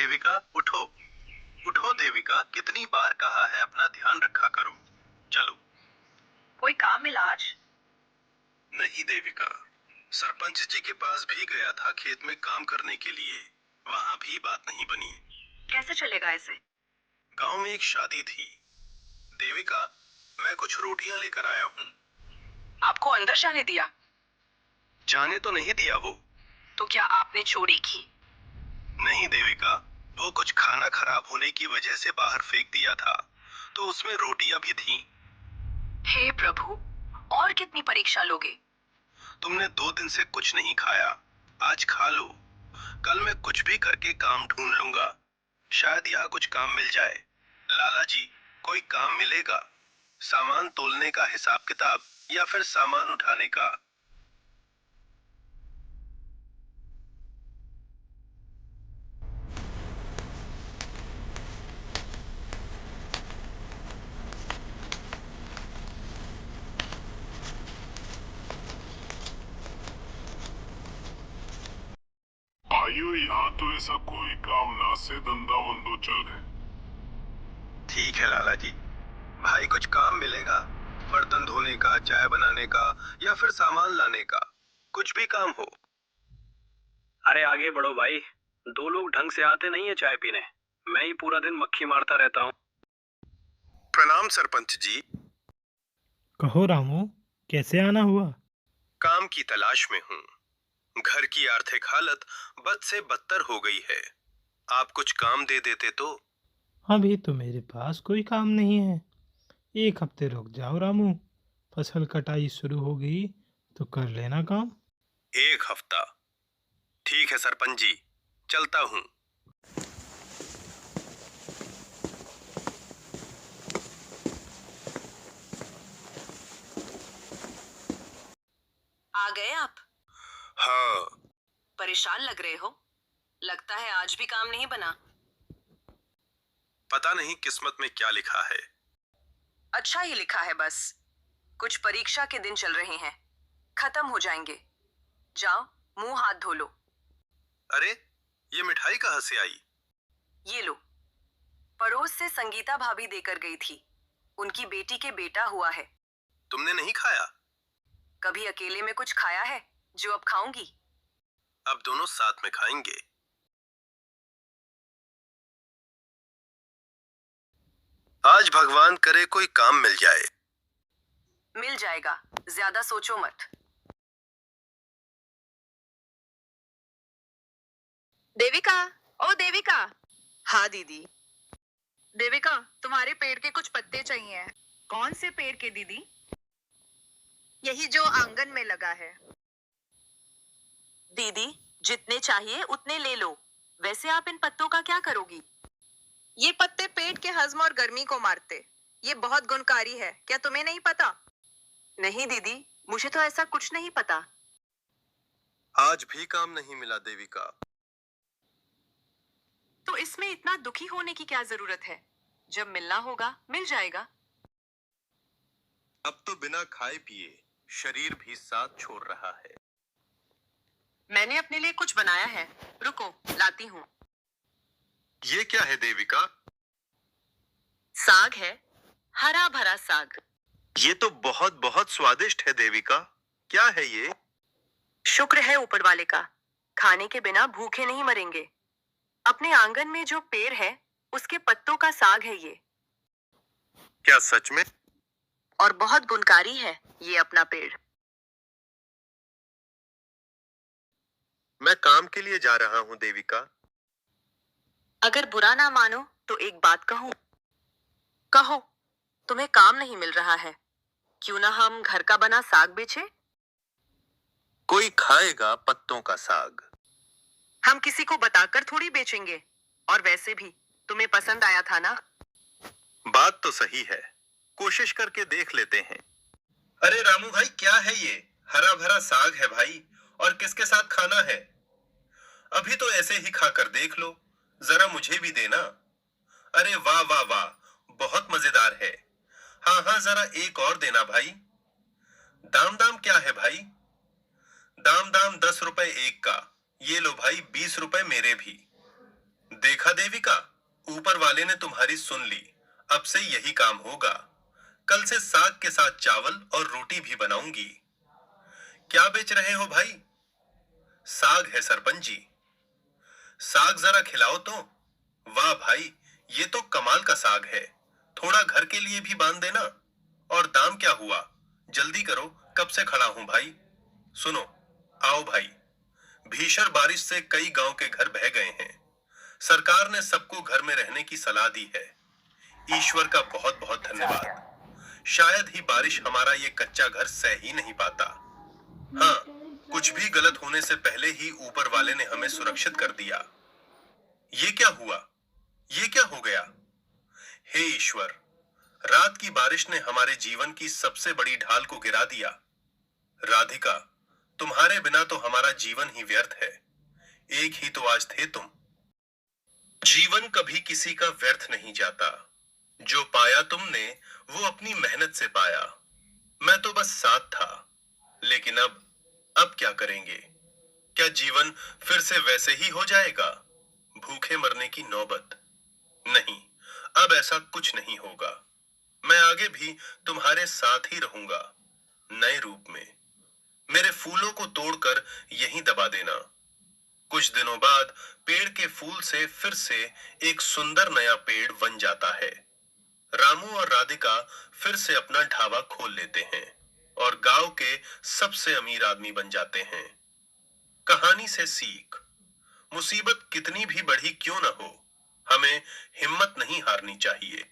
देविका उठो। उठो देविका, कितनी बार कहा है अपना ध्यान रखा करो। चलो। कोई काम मिला आज? नहीं देविका, सरपंच जी के पास भी गया था खेत में काम करने के लिए, वहां भी बात नहीं बनी। कैसे चलेगा ऐसे? गांव में एक शादी थी देविका, मैं कुछ रोटियां लेकर आया हूँ। आपको अंदर जाने दिया? जाने तो नहीं दिया वो। तो क्या आपने चोरी की? नहीं देविका, वो कुछ खाना खराब होने की वजह से बाहर फेंक दिया था, तो उसमें रोटियां भी थी। हे प्रभु, और कितनी परीक्षा लोगे? तुमने 2 दिन से कुछ नहीं खाया, आज खा लो। कल मैं कुछ भी करके काम ढूंढ लूंगा, शायद यहाँ कुछ काम मिल जाए। लाला जी, कोई काम मिलेगा? सामान तोलने का हिसाब किताब या फिर सामान उठाने का? भाइयों, यहाँ तो ऐसा कोई काम ना से धंधा बंदो चल रहे। ठीक है लाला जी, भाई कुछ काम मिलेगा, बर्तन धोने का, चाय बनाने का या फिर सामान लाने का, कुछ भी काम हो। अरे आगे बढ़ो भाई, 2 लोग ढंग से आते नहीं है चाय पीने, मैं ही पूरा दिन मक्खी मारता रहता हूँ। प्रणाम सरपंच जी। कहो रामू, कैसे आना हुआ? काम की तलाश में हूँ। घर की आर्थिक हालत बद से बदतर हो गई है, आप कुछ काम दे देते तो। अभी तो मेरे पास कोई काम नहीं है। 1 हफ्ते रुक जाओ रामू, फसल कटाई शुरू हो गई तो कर लेना काम। 1 हफ्ता? ठीक है सरपंच जी, चलता हूँ। आ गए आप? हाँ। परेशान लग रहे हो, लगता है आज भी काम नहीं बना। पता नहीं किस्मत में क्या लिखा है। अच्छा ही लिखा है बस। कुछ परीक्षा के दिन चल रहे हैं, खत्म हो जाएंगे। जाओ मुंह हाथ धो लो। अरे, ये मिठाई कहाँ से आई? ये लो, पड़ोस से संगीता भाभी देकर गई थी, उनकी बेटी के बेटा हुआ है। तुमने नहीं खाया? कभी अकेले में कुछ खाया है जो अब खाऊंगी? अब दोनों साथ में खाएंगे। आज भगवान करे कोई काम मिल जाए। मिल जाएगा, ज्यादा सोचो मत। देविका, ओ देविका। हाँ दीदी। देविका, तुम्हारे पेड़ के कुछ पत्ते चाहिए। कौन से पेड़ के दीदी? यही जो आंगन में लगा है। दीदी, जितने चाहिए उतने ले लो। वैसे आप इन पत्तों का क्या करोगी? ये पत्ते पेट के हजम और गर्मी को मारते। ये बहुत गुणकारी है, क्या तुम्हें नहीं पता? नहीं दीदी, मुझे तो ऐसा कुछ नहीं पता। आज भी काम नहीं मिला देविका। तो इसमें इतना दुखी होने की क्या जरूरत है? जब मिलना होगा मिल जाएगा। अब तो बिना खाए पिए शरीर भी साथ छोड़ रहा है। मैंने अपने लिए कुछ बनाया है, रुको लाती हूँ। ये क्या है देविका? साग है, हरा भरा साग। ये तो बहुत बहुत स्वादिष्ट है देविका। क्या है ये? शुक्र है ऊपर वाले का, खाने के बिना भूखे नहीं मरेंगे। अपने आंगन में जो पेड़ है उसके पत्तों का साग है ये। क्या सच में? और बहुत गुणकारी है ये अपना पेड़। मैं काम के लिए जा रहा हूँ देविका। अगर बुरा ना मानो तो एक बात कहूं? कहो, तुम्हें काम नहीं मिल रहा है, क्यों ना हम घर का बना साग बेचें? कोई खाएगा पत्तों का साग? हम किसी को बताकर थोड़ी बेचेंगे। और वैसे भी तुम्हें पसंद आया था ना? बात तो सही है, कोशिश करके देख लेते हैं। अरे रामू भाई, क्या है ये? हरा भरा साग है भाई, और किसके साथ खाना है? अभी तो ऐसे ही खाकर देख लो, जरा मुझे भी देना। अरे वाह वाह वाह, बहुत मजेदार है। हाँ हाँ, जरा एक और देना भाई। दाम दाम क्या है भाई? दाम दाम 10 रुपए एक का। ये लो भाई, 20 रुपए मेरे भी। देखा देविका, ऊपर वाले ने तुम्हारी सुन ली। अब से यही काम होगा। कल से साग के साथ चावल और रोटी भी बनाऊंगी। क्या बेच रहे हो भाई? साग है सरपंच जी। साग जरा खिलाओ तो। वाह भाई, ये तो कमाल का साग है। थोड़ा घर के लिए भी बांध देना। और दाम क्या हुआ? जल्दी करो, कब से खड़ा हूं भाई। सुनो, आओ भाई। भीषण बारिश से कई गांव के घर बह गए हैं। सरकार ने सबको घर में रहने की सलाह दी है। ईश्वर का बहुत बहुत धन्यवाद। शायद ही बारिश हमारा ये कच्चा घर सह ही नहीं पाता। हाँ, कुछ भी गलत होने से पहले ही ऊपर वाले ने हमें सुरक्षित कर दिया। ये क्या हुआ? ये क्या हो गया? हे ईश्वर, रात की बारिश ने हमारे जीवन की सबसे बड़ी ढाल को गिरा दिया। राधिका, तुम्हारे बिना तो हमारा जीवन ही व्यर्थ है। एक ही तो आज थे तुम। जीवन कभी किसी का व्यर्थ नहीं जाता। जो पाया तुमने वो अपनी मेहनत से पाया। मैं तो बस साथ था। लेकिन अब क्या करेंगे? क्या जीवन फिर से वैसे ही हो जाएगा? भूखे मरने की नौबत? नहीं, अब ऐसा कुछ नहीं होगा। मैं आगे भी तुम्हारे साथ ही रहूंगा, नए रूप में। मेरे फूलों को तोड़कर यहीं दबा देना। कुछ दिनों बाद पेड़ के फूल से फिर से एक सुंदर नया पेड़ बन जाता है। रामू और राधिका फिर से अपना ढाबा खोल लेते हैं और गांव के सबसे अमीर आदमी बन जाते हैं। कहानी से सीख, मुसीबत कितनी भी बड़ी क्यों न हो, हमें हिम्मत नहीं हारनी चाहिए।